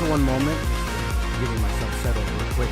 one moment. Getting myself settled real quick.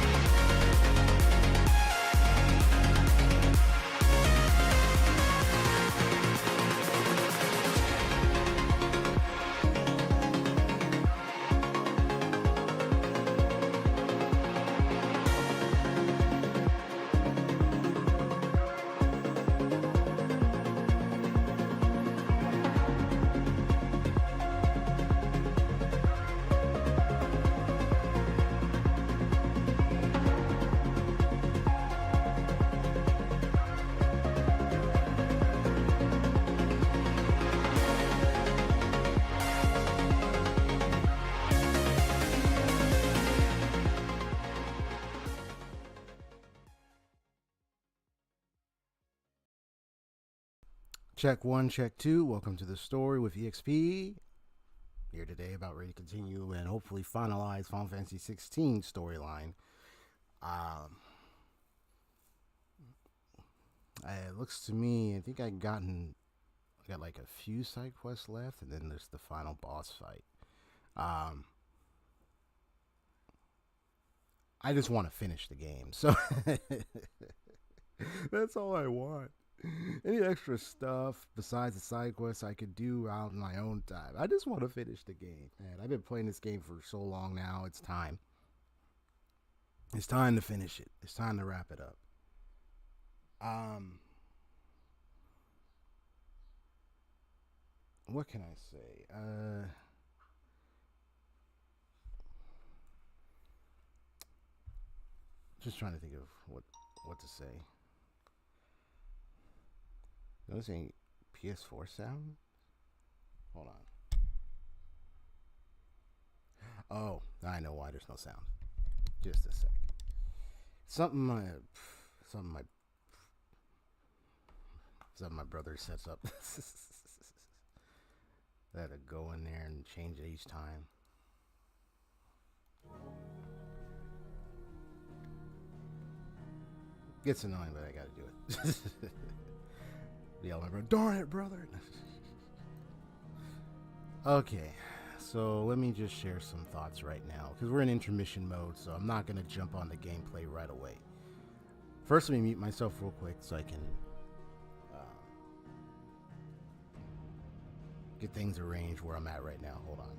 Check one, check two. Welcome to the story with EXP. Here today, about ready to continue and hopefully finalize Final Fantasy 16 storyline. It looks to me, I think I got like a few side quests left, and then there's the final boss fight. I just want to finish the game, so that's all I want. Any extra stuff besides the side quests I could do out in my own time. I just want to finish the game, man. I've been playing this game for so long now. It's time. It's time to finish it. It's time to wrap it up. What can I say? Just trying to think of what to say. Those ain't PS4 sound? Hold on. Oh, I know why there's no sound. Just a sec. Something my brother sets up. I had to go in there and change it each time. Gets annoying, but I gotta do it. Yell at my brother, darn it, brother. Okay, so let me just share some thoughts right now, because we're in intermission mode, so I'm not going to jump on the gameplay right away. First, let me mute myself real quick so I can get things arranged where I'm at right now. Hold on.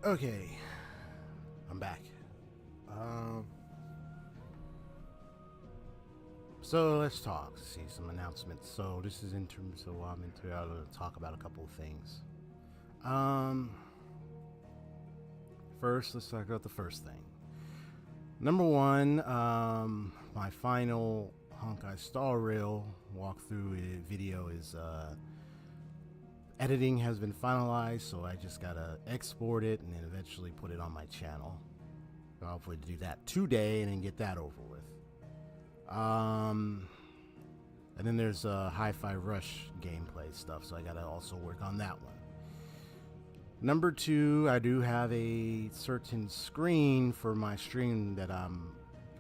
Okay, I'm back. So let's talk. See some announcements. So this is in terms of I'm into. I'm going to talk about a couple of things. First, let's talk about the first thing. Number one, my final Honkai Star Rail walkthrough video is editing has been finalized, so I just gotta export it and then eventually put it on my channel. So hopefully to do that today and then get that over with. And then there's Hi-Fi Rush gameplay stuff, so I gotta also work on that one. Number two, I do have a certain screen for my stream that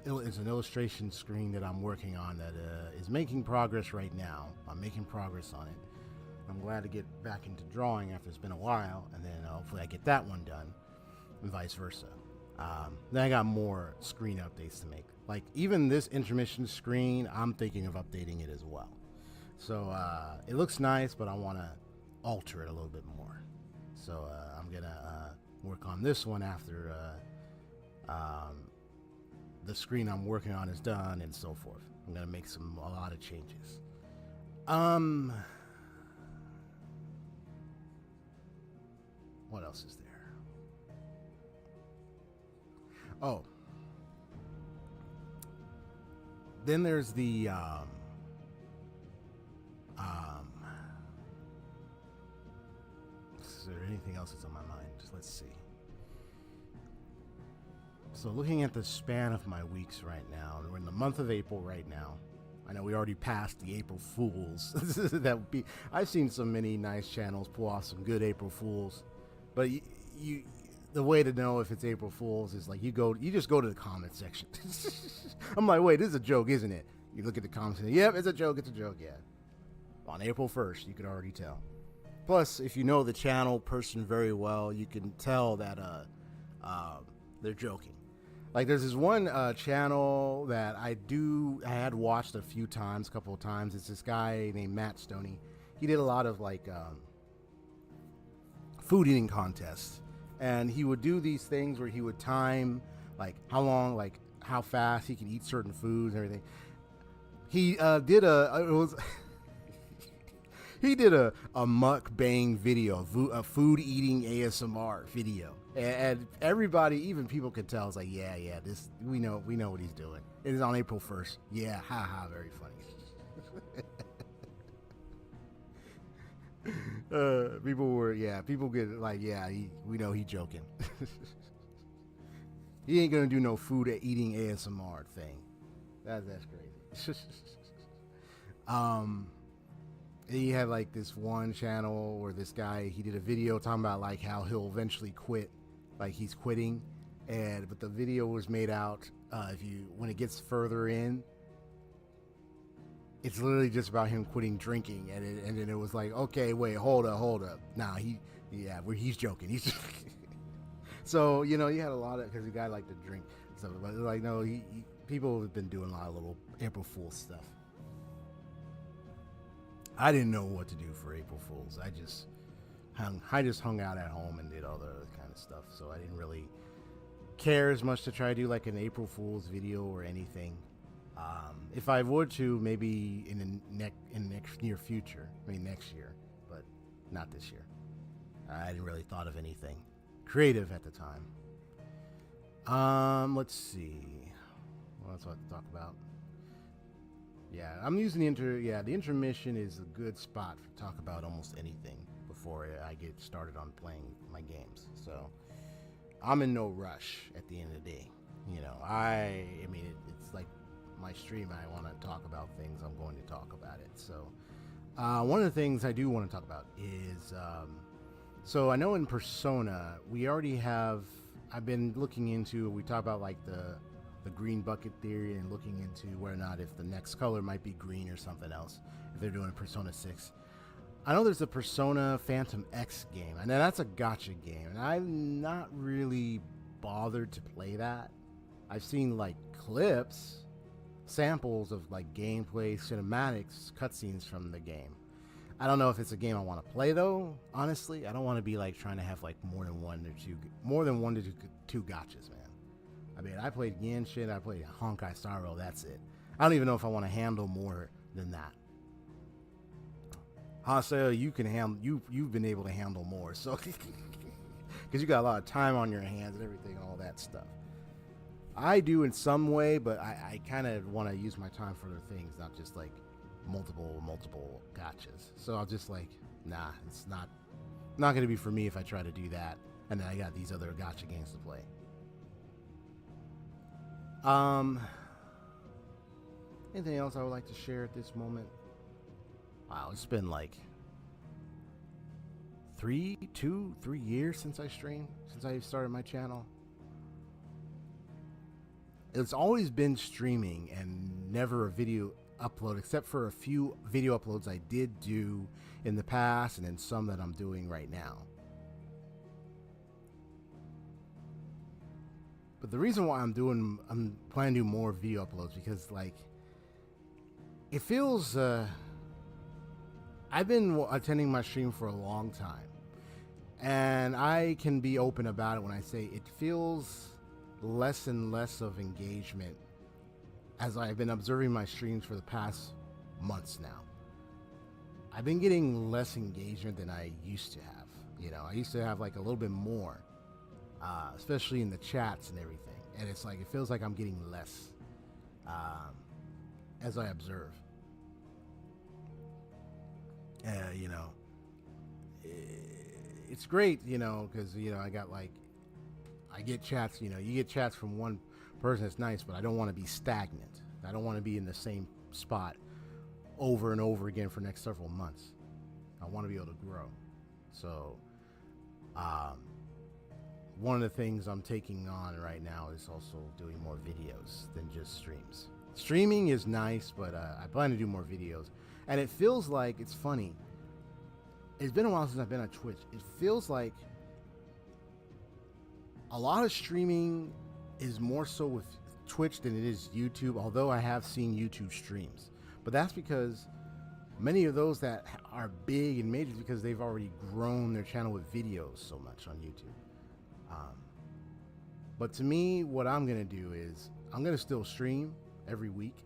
it's an illustration screen that I'm working on that is making progress right now. I'm making progress on it. I'm glad to get back into drawing after it's been a while, and then hopefully I get that one done, and vice versa. Then I got more screen updates to make. Like even this intermission screen, I'm thinking of updating it as well. So it looks nice, but I want to alter it a little bit more. So I'm gonna work on this one after the screen I'm working on is done and so forth. I'm gonna make a lot of changes. What else is there? Oh. Then there's the is there anything else that's on my mind? Just let's see. So looking at the span of my weeks right now, and we're in the month of April right now. I know we already passed the April Fools. That would be. I've seen so many nice channels pull off some good April Fools, but the way to know if it's April Fools is like you just go to the comment section. I'm like, wait, this is a joke, isn't it? You look at the comments and say, yep, it's a joke, yeah. On April 1st, you could already tell. Plus, if you know the channel person very well, you can tell that they're joking. Like there's this one channel that I had watched a couple of times. It's this guy named Matt Stoney. He did a lot of like food eating contests, and he would do these things where he would time like how long, like how fast he can eat certain foods and everything. He did he did a mukbang video, a food eating ASMR video, and everybody, even people could tell, it's like, yeah, this we know what he's doing. It is on April 1st. Yeah, haha, very funny. People get like, yeah, we know he's joking. He ain't gonna do no food eating ASMR thing. That's crazy. He had like this one channel where this guy, he did a video talking about like how he'll eventually quit, like he's quitting, but the video was made out when it gets further in, it's literally just about him quitting drinking, and then it was like, okay, wait, hold up. Nah, he's joking. So you had a lot of, because the guy liked to drink, so but like no, people have been doing a lot of little April Fool's stuff. I didn't know what to do for April Fools. I just hung out at home and did all the other kind of stuff. So I didn't really care as much to try to do like an April Fool's video or anything. If I would to, maybe in the next near future, next year, but not this year. I hadn't really thought of anything creative at the time. Let's see. What else do I have to talk about? Yeah, I'm using the intermission is a good spot to talk about almost anything before I get started on playing my games. So I'm in no rush at the end of the day. It's like my stream. I want to talk about things. I'm going to talk about it. So one of the things I do want to talk about is, so I know in Persona, we already have, I've been looking into, we talk about like the green bucket theory and looking into whether or not if the next color might be green or something else if they're doing a Persona 6. I know there's a Persona Phantom X game, and that's a gacha game, and I'm not really bothered to play that. I've seen like clips, samples of like gameplay, cinematics, cutscenes from the game. I don't know if it's a game I want to play though. Honestly, I don't want to be like trying to have like more than one to two gotchas, man. I mean, I played Genshin, I played Honkai Star Rail. That's it. I don't even know if I want to handle more than that. Haseo, you can handle. You've been able to handle more, so because you got a lot of time on your hands and everything, all that stuff. I do in some way, but I kind of want to use my time for other things, not just like multiple gotchas. So I'll just like, nah, it's not going to be for me if I try to do that. And then I got these other gotcha games to play. Anything else I would like to share at this moment? Wow, it's been like 3 years since I streamed, since I started my channel. It's always been streaming and never a video upload, except for a few video uploads I did do in the past and then some that I'm doing right now. But the reason why I'm planning to do more video uploads because like it feels I've been attending my stream for a long time, and I can be open about it when I say it feels less and less of engagement as I've been observing my streams for the past months now. I've been getting less engagement than I used to have. You know, I used to have like a little bit more, especially in the chats and everything. And it's like, it feels like I'm getting less as I observe. You know, it's great, you know, because, you know, I get chats, you know, you get chats from one person, it's nice, but I don't want to be stagnant. I don't want to be in the same spot over and over again for the next several months. I want to be able to grow. So, one of the things I'm taking on right now is also doing more videos than just streams. Streaming is nice, but I plan to do more videos. And it feels like, it's funny, it's been a while since I've been on Twitch. It feels like a lot of streaming is more so with Twitch than it is YouTube, although I have seen YouTube streams. But that's because many of those that are big and major because they've already grown their channel with videos so much on YouTube. But to me, what I'm going to do is I'm going to still stream every week.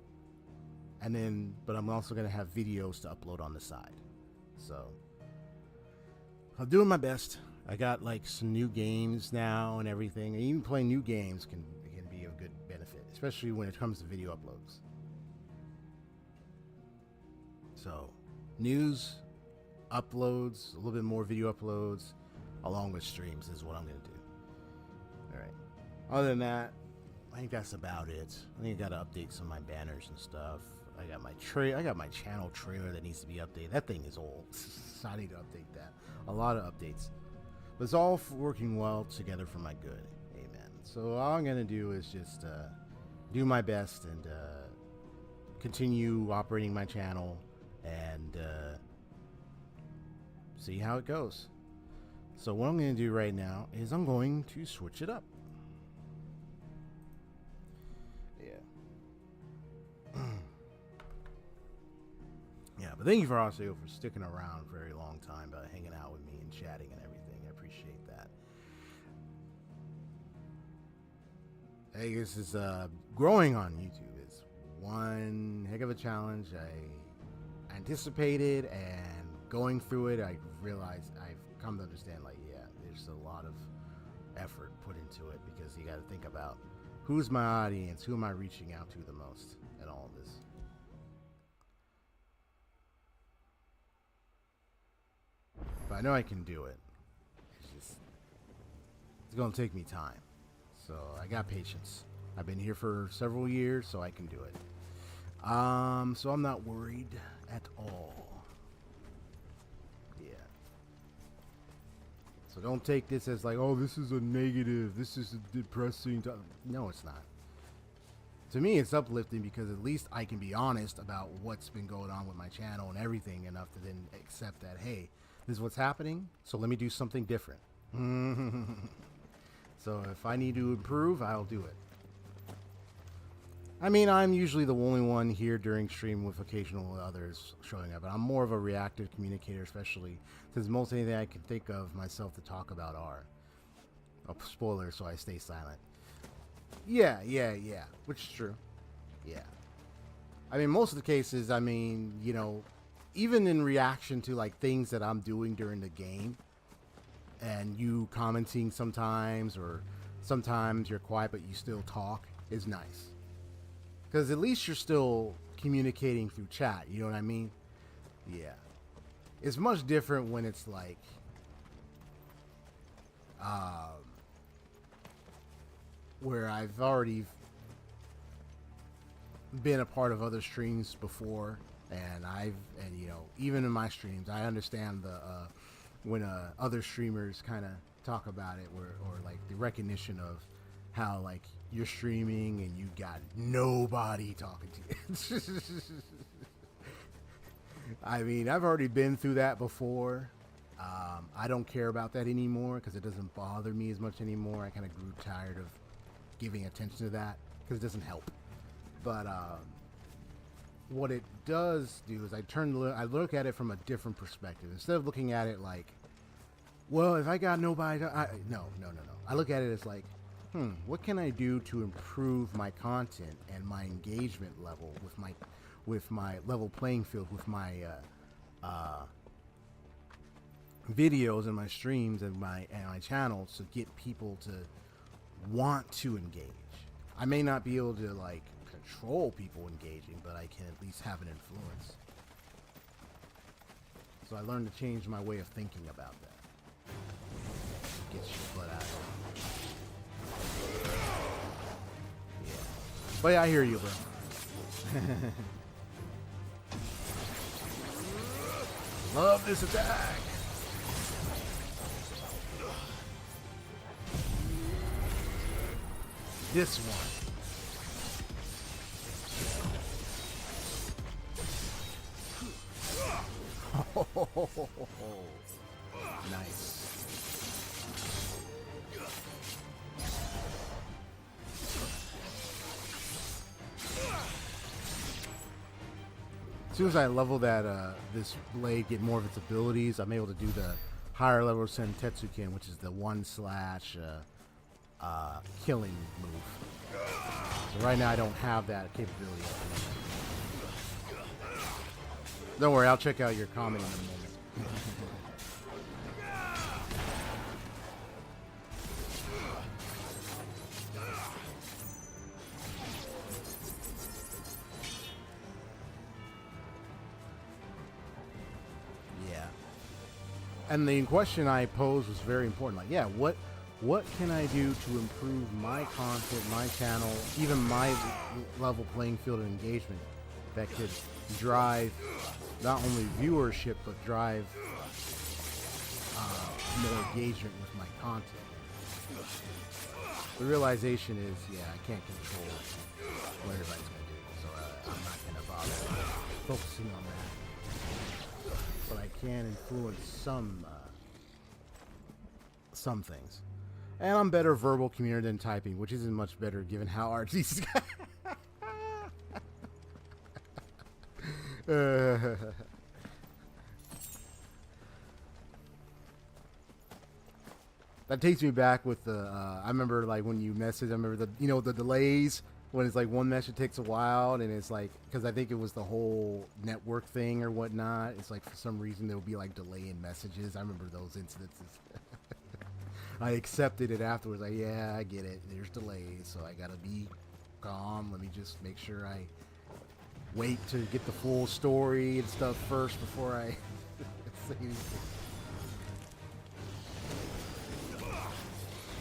And then, but I'm also going to have videos to upload on the side. So I'm doing my best. I got like some new games now and everything. And even playing new games can be of good benefit, especially when it comes to video uploads. So news, uploads, a little bit more video uploads, along with streams is what I'm going to do. All right. Other than that, I think that's about it. I think I got to update some of my banners and stuff. I got my channel trailer that needs to be updated. That thing is old. So I need to update that. A lot of updates. But it's all working well together for my good. Amen. So all I'm going to do is just do my best and continue operating my channel and see how it goes. So what I'm going to do right now is I'm going to switch it up. Yeah, but thank you for also for sticking around for a very long time, hanging out with me and chatting and everything. I appreciate that. Hey, this is growing on YouTube is one heck of a challenge. I anticipated, and going through it, I realized I've come to understand, like, yeah, there's a lot of effort put into it because you got to think about who's my audience, who am I reaching out to the most, and all of this. But I know I can do it. It's going to take me time. So I got patience. I've been here for several years, so I can do it. So I'm not worried at all. Yeah. So don't take this as like, oh, this is a negative. This is a depressing. No, it's not. To me, it's uplifting because at least I can be honest about what's been going on with my channel and everything enough to then accept that, hey, this is what's happening, so let me do something different. So if I need to improve, I'll do it. I mean, I'm usually the only one here during stream with occasional others showing up. But I'm more of a reactive communicator, especially since most anything I can think of myself to talk about are spoilers, so I stay silent. Yeah, which is true. Yeah. I mean, most of the cases, I mean, you know, even in reaction to like things that I'm doing during the game and you commenting sometimes, or sometimes you're quiet but you still talk, is nice. Because at least you're still communicating through chat, you know what I mean? Yeah. It's much different when it's like, where I've already been a part of other streams before, and you know, even in my streams, I understand the, when other streamers kind of talk about it, or like the recognition of how like you're streaming and you got nobody talking to you. I mean, I've already been through that before. I don't care about that anymore because it doesn't bother me as much anymore. I kind of grew tired of giving attention to that because it doesn't help. But what it does do is I look at it from a different perspective. Instead of looking at it like, well, if I got nobody, no. I look at it as like, what can I do to improve my content and my engagement level with my level playing field with my videos and my streams and my channels to get people to want to engage. I may not be able to like control people engaging, but I can at least have an influence. So I learned to change my way of thinking about that. Get your butt out of here. Yeah. But yeah, I hear you, bro. Love this attack. This one. Nice. As soon as I level that this blade, get more of its abilities, I'm able to do the higher level Sentetsuken, which is the 1/ killing move. So right now I don't have that capability. Don't worry, I'll check out your comment in a moment. Yeah. And the question I posed was very important. Like, yeah, what can I do to improve my content, my channel, even my level playing field and engagement that could drive not only viewership but drive more engagement with my content. The realization is, yeah, I can't control what everybody's going to do, so I'm not going to bother focusing on that. But I can influence some things. And I'm better verbal communicator than typing, which isn't much better given how artsy. That takes me back with the I remember like when you message, I remember the delays when it's like one message takes a while, and it's like, because I think it was the whole network thing or whatnot, it's like for some reason there would be like delay in messages. I remember those incidences. I accepted it afterwards. Like, yeah, I get it, there's delays, so I gotta be calm. Let me just make sure I wait to get the full story and stuff first before I say anything.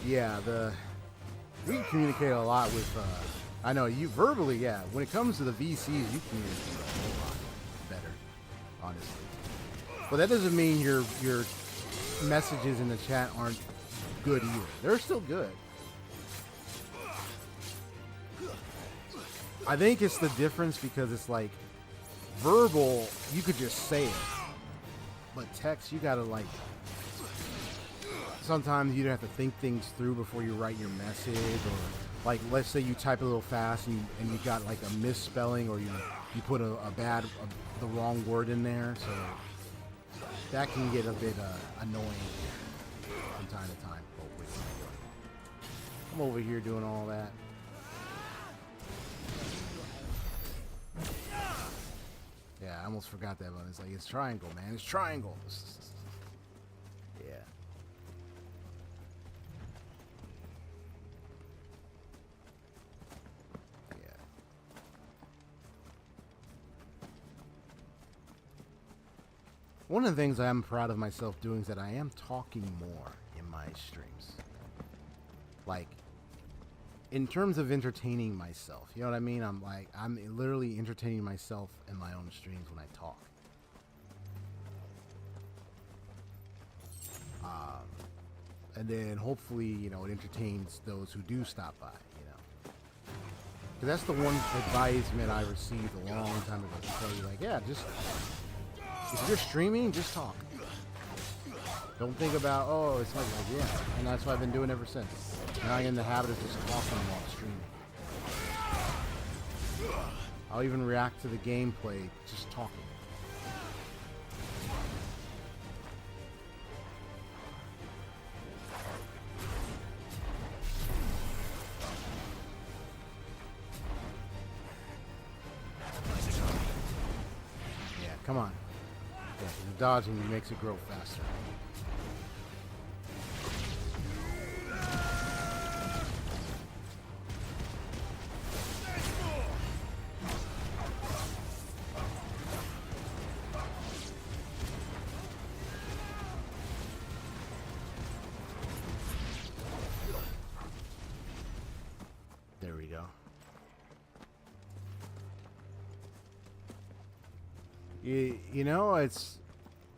Yeah, we communicate a lot with, I know you verbally, yeah. When it comes to the VCs, you communicate a whole lot better, honestly. But that doesn't mean your messages in the chat aren't good either. They're still good. I think it's the difference because it's like verbal, you could just say it, but text, you gotta like, sometimes you have to think things through before you write your message, or like let's say you type a little fast and you got like a misspelling, or you put the wrong word in there, so that can get a bit annoying from time to time. Oh, wait, I'm over here doing all that. Yeah, I almost forgot that one. It's like, it's triangle, man. It's triangle. Yeah. Yeah. One of the things I am proud of myself doing is that I am talking more in my streams. Like, in terms of entertaining myself, you know what I mean? I'm literally entertaining myself in my own streams when I talk. And then hopefully, you know, it entertains those who do stop by, you know. Because that's the one advisement I received a long time ago. To tell you, like, yeah, just, if you're streaming, just talk. Don't think about, oh, it's like, yeah. And that's what I've been doing ever since. Now I'm in the habit of just talking while streaming. I'll even react to the gameplay just talking. Yeah, come on. Yeah, the dodging makes it grow faster. There we go. You know, it's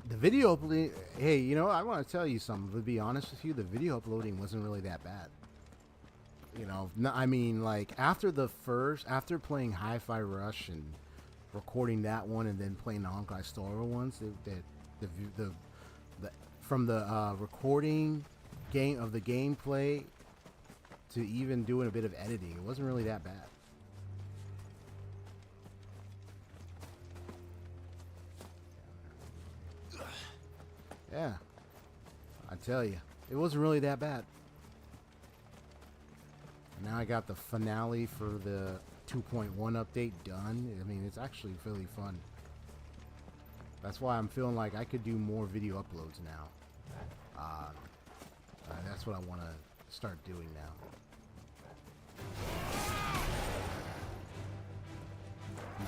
the video uploading. Hey, you know, I want to tell you something. To be honest with you, the video uploading wasn't really that bad. You know, I mean, like after playing Hi-Fi Rush and recording that one, and then playing the Honkai Star ones, from the recording of the gameplay to even doing a bit of editing, it wasn't really that bad. Yeah, I tell you, it wasn't really that bad. Now I got the finale for the 2.1 update done. I mean, it's actually really fun. That's why I'm feeling like I could do more video uploads now. That's what I want to start doing now.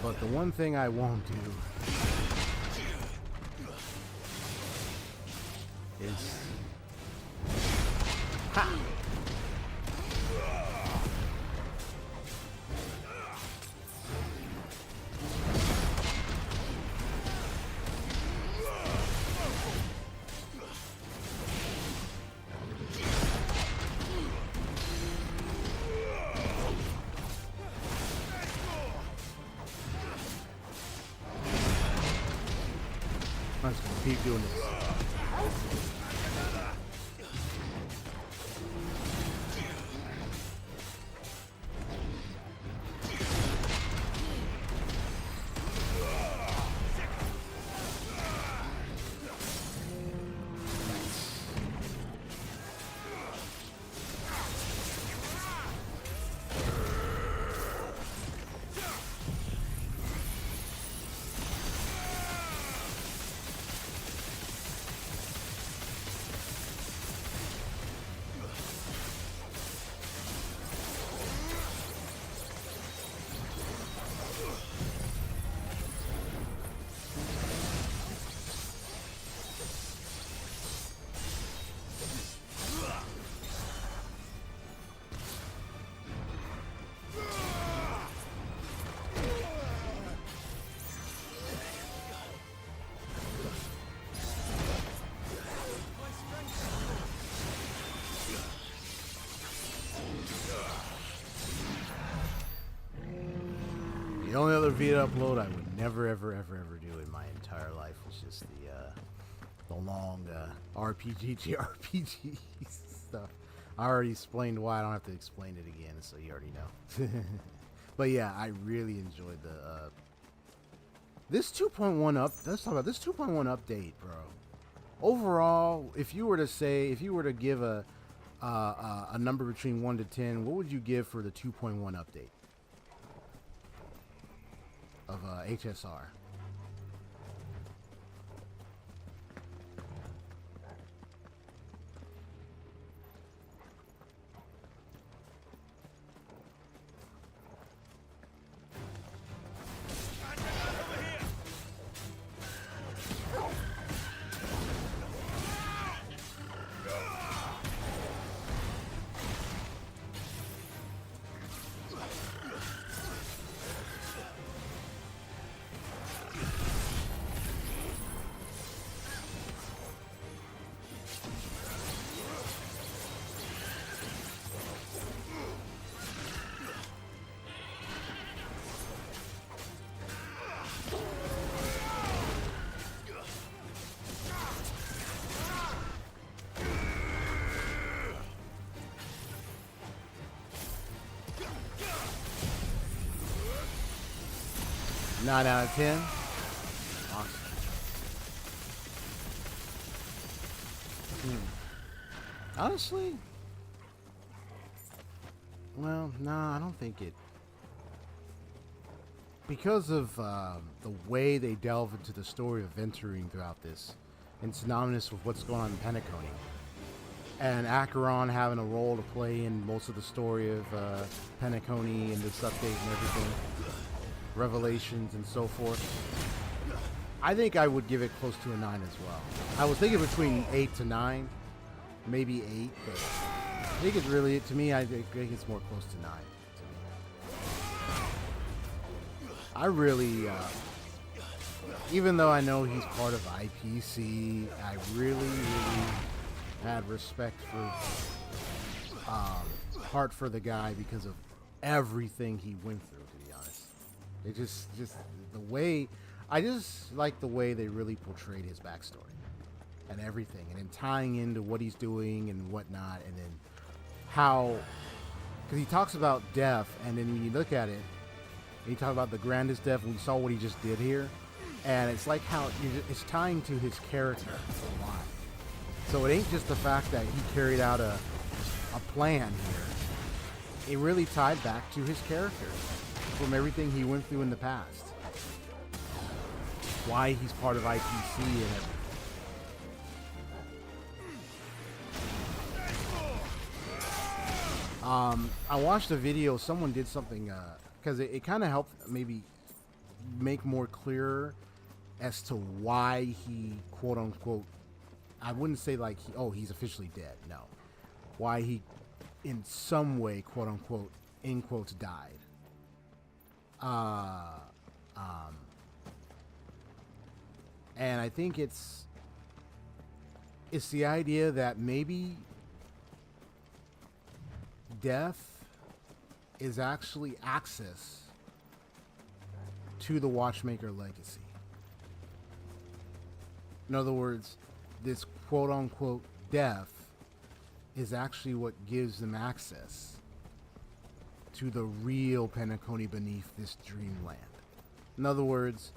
But the one thing I won't do is... Ha! I'm just gonna keep doing this. The only other video upload I would never, ever, ever, ever do in my entire life was just the long RPG JRPG stuff. I already explained why. I don't have to explain it again, so you already know. But yeah, I really enjoyed the this 2.1 up. Let's talk about this 2.1 update, bro. Overall, if you were to give a number between 1 to 10, what would you give for the 2.1 update of HSR? Nine out of 10. Awesome. Honestly, well, nah, I don't think it. Because of the way they delve into the story of venturing throughout this, and synonymous with what's going on in Penacony, and Acheron having a role to play in most of the story of Penacony and this update and everything. Revelations and so forth. I think I would give it close to a 9 as well. I was thinking between 8 to 9, maybe 8, but I think it's really, to me, I think it's more close to 9. To me. I really, even though I know he's part of IPC, I really had respect for, heart for the guy because of everything he went through. It just the way, I just like the way they really portrayed his backstory and everything, and then tying into what he's doing and whatnot, and then how, because he talks about death, and then when you look at it, and you talk about the grandest death, we saw what he just did here, and it's like how it's tying to his character a lot. So it ain't just the fact that he carried out a plan here. It really tied back to his character. From everything he went through in the past. Why he's part of IPC and everything. I watched a video, someone did something, because it kind of helped maybe make more clearer as to why he, quote unquote, I wouldn't say like, he's officially dead, no. Why he, in some way, quote unquote, in quotes, died. And I think it's the idea that maybe death is actually access to the Watchmaker legacy. In other words, this quote-unquote death is actually what gives them access to the real Penacony beneath this dreamland. In other words,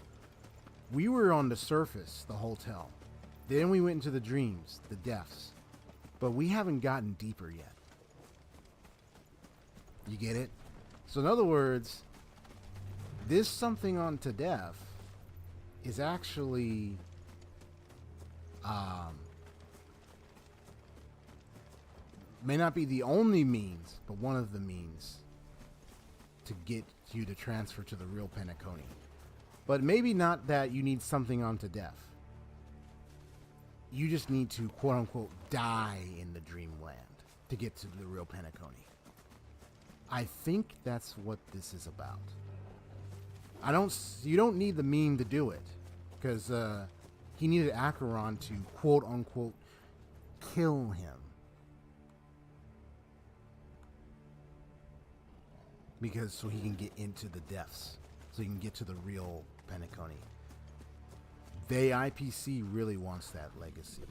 we were on the surface, the hotel. Then we went into the dreams, the depths. But we haven't gotten deeper yet. You get it? So in other words, this something unto death is actually may not be the only means, but one of the means to get you to transfer to the real Penacony. But maybe not that you need something onto death. You just need to, quote unquote, die in the dreamland to get to the real Penacony. I think that's what this is about. You don't need the meme to do it, because he needed Acheron to, quote unquote, kill him. Because so he can get into the depths, so he can get to the real Penacony. IPC really wants that legacy.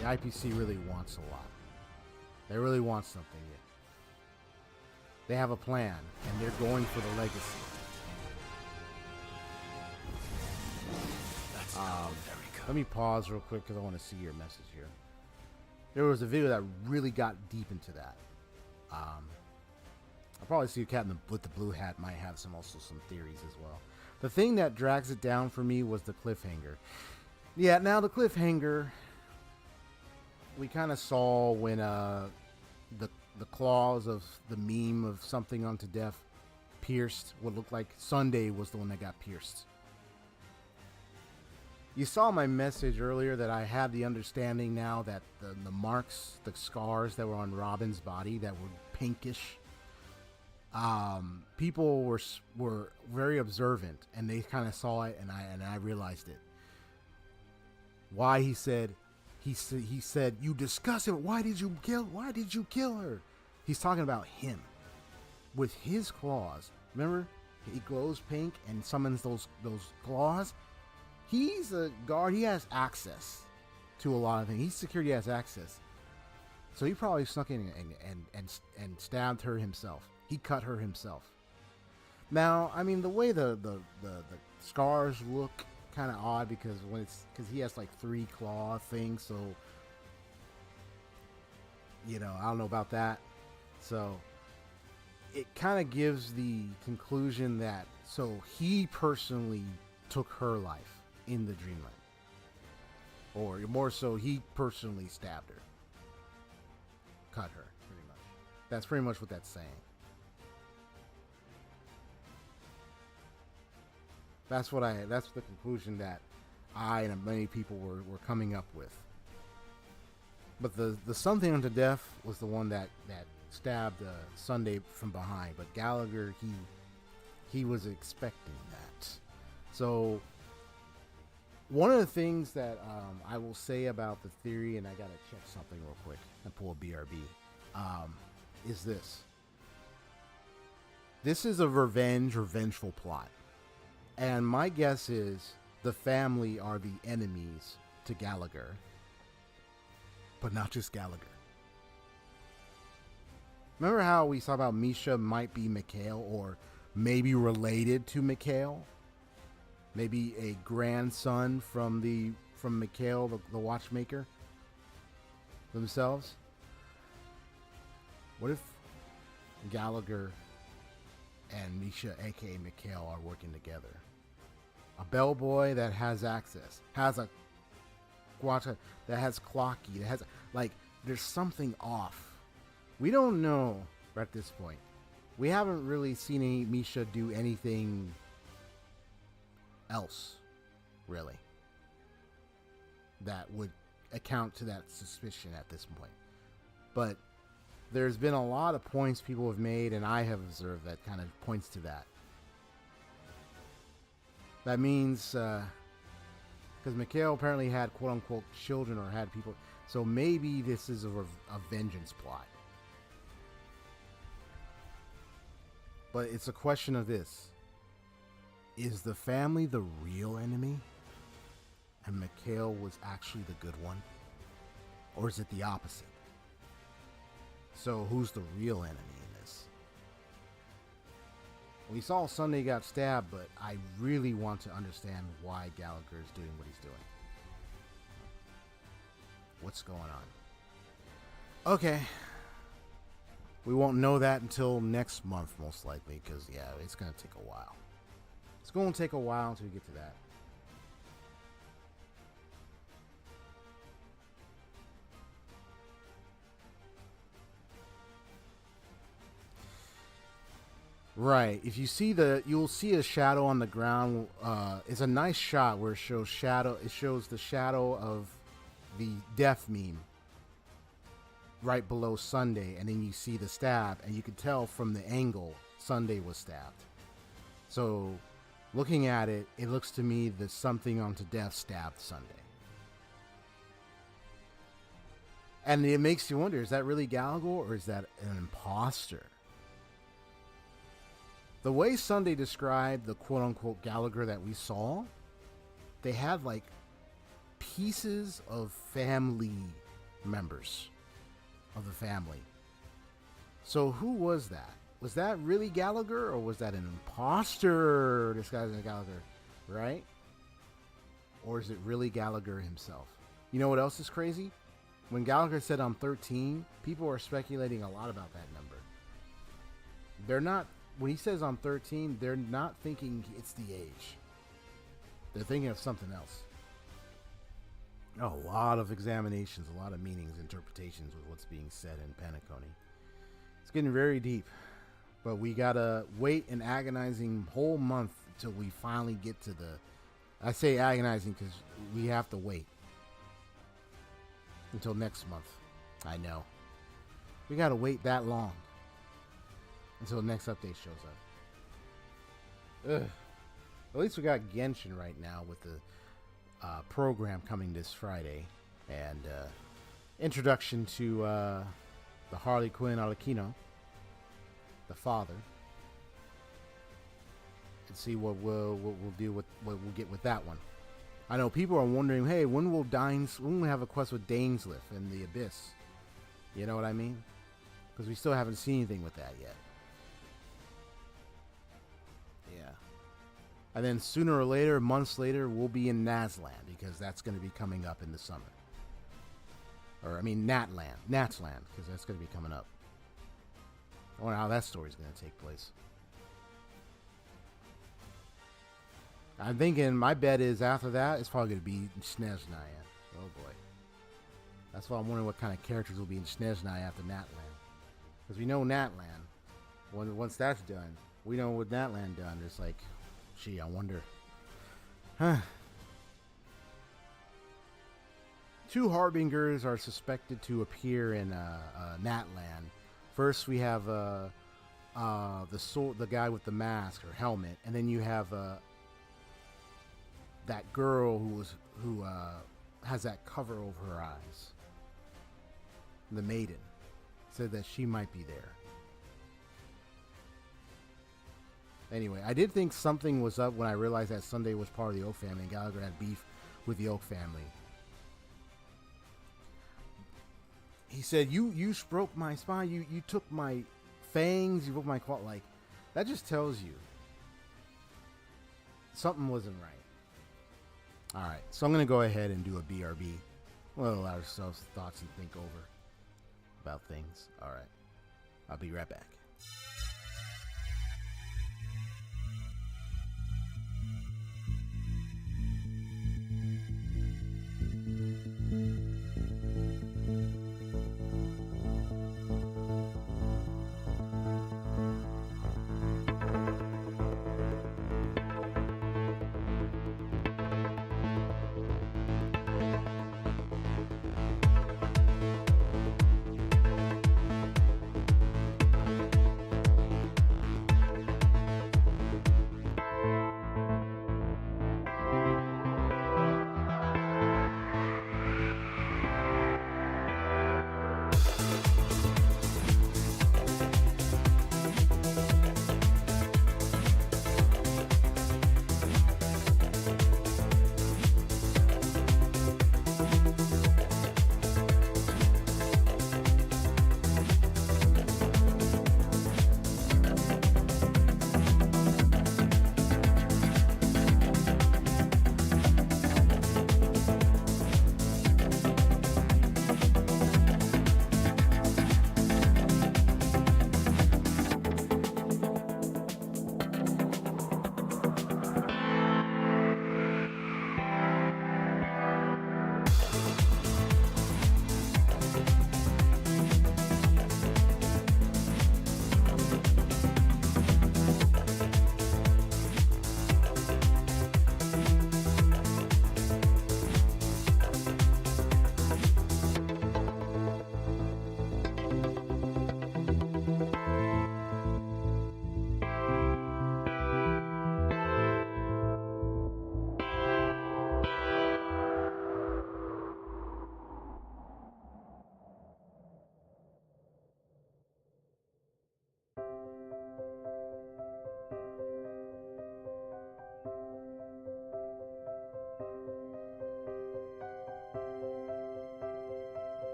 The IPC really wants a lot. They really want something. They have a plan, and they're going for the legacy. Let me pause real quick because I want to see your message here. There was a video that really got deep into that. I'll probably see Captain with the blue hat might have some theories as well. The thing that drags it down for me was the cliffhanger. Yeah, now the cliffhanger we kind of saw when the claws of the meme of something unto death pierced what looked like Sunday was the one that got pierced. You saw my message earlier that I had the understanding now that the marks, the scars that were on Robin's body that were pinkish, people were very observant and they kind of saw it, and I realized it. Why he said, you disgusting. Why did you kill her? He's talking about him with his claws. Remember, he glows pink and summons those claws. He's a guard. He has access to a lot of things. He's security, has access. So he probably snuck in and stabbed her himself. He cut her himself. Now, I mean, the way the scars look kind of odd because he has like 3 claw things. So, you know, I don't know about that. So it kind of gives the conclusion that he personally took her life in the dreamland, or more so, he personally stabbed her, cut her. Pretty much, that's pretty much what that's saying. That's the conclusion that I and many people were coming up with. But the something unto death was the one that stabbed Sunday from behind. But Gallagher, he was expecting that. So one of the things that I will say about the theory, and I gotta check something real quick and pull a BRB, is this. This is a revengeful plot. And my guess is the family are the enemies to Gallagher. But not just Gallagher. Remember how we saw about Misha might be Mikhail, or maybe related to Mikhail? Maybe a grandson from Mikhail, the watchmaker themselves? What if Gallagher and Misha, aka Mikhail, are working together? A bellboy that has access, has a guacha that has clocky, that has there's something off. We don't know at this point. We haven't really seen Misha do anything else, really, that would account to that suspicion at this point. But there's been a lot of points people have made, and I have observed that kind of points to that. That means, because Mikhail apparently had quote-unquote children, or had people, so maybe this is a vengeance plot. But it's a question of this. Is the family the real enemy? And Mikhail was actually the good one? Or is it the opposite? So who's the real enemy in this? We saw Sunday got stabbed, but I really want to understand why Gallagher is doing what he's doing. What's going on? Okay. We won't know that until next month, most likely, because, yeah, it's going to take a while. It's going to take a while until we get to that. Right. If you see you'll see a shadow on the ground. It's a nice shot where it shows shadow. It shows the shadow of the death meme right below Sunday, and then you see the stab, and you can tell from the angle Sunday was stabbed. So, looking at it, it looks to me that something unto death stabbed Sunday. And it makes you wonder, is that really Gallagher, or is that an imposter? The way Sunday described the quote-unquote Gallagher that we saw, they had like pieces of family members of the family. So who was that? Was that really Gallagher, or was that an imposter disguised as Gallagher, right? Or is it really Gallagher himself? You know what else is crazy? When Gallagher said I'm 13, people are speculating a lot about that number. They're not, when he says I'm 13, they're not thinking it's the age. They're thinking of something else. Oh, a lot of examinations, a lot of meanings, interpretations with what's being said in Panaconi. It's getting very deep, but we gotta wait an agonizing whole month till we finally get to the, I say agonizing because we have to wait until next month. I know. We gotta wait that long until the next update shows up. Ugh. At least we got Genshin right now with the program coming this Friday, and introduction to the Harley Quinn Arlecchino, the father, and see what we'll do with what we'll get with that one. I know people are wondering, hey, when will we have a quest with Dainsleif in the Abyss? You know what I mean? Because we still haven't seen anything with that yet. Yeah. And then sooner or later, months later, we'll be in Nazland, because that's going to be coming up in the summer. Or, I mean, Natsland, because that's going to be coming up. I wonder how that story's going to take place. I'm thinking, my bet is after that, it's probably going to be Snezhnaya. Oh boy. That's why I'm wondering what kind of characters will be in Snezhnaya after Natland. Because we know Natland. Once that's done, we know with Natland done, it's like, gee, I wonder. Huh. 2 Harbingers are suspected to appear in Natland. First, we have the guy with the mask or helmet, and then you have that girl who has that cover over her eyes. The maiden said that she might be there. Anyway, I did think something was up when I realized that Sunday was part of the Oak family and Gallagher had beef with the Oak family. He said, you broke my spine, you took my fangs, you broke my claw. Like, that just tells you something wasn't right. Alright, so I'm going to go ahead and do a BRB. We'll allow ourselves thoughts and think over about things. Alright, I'll be right back.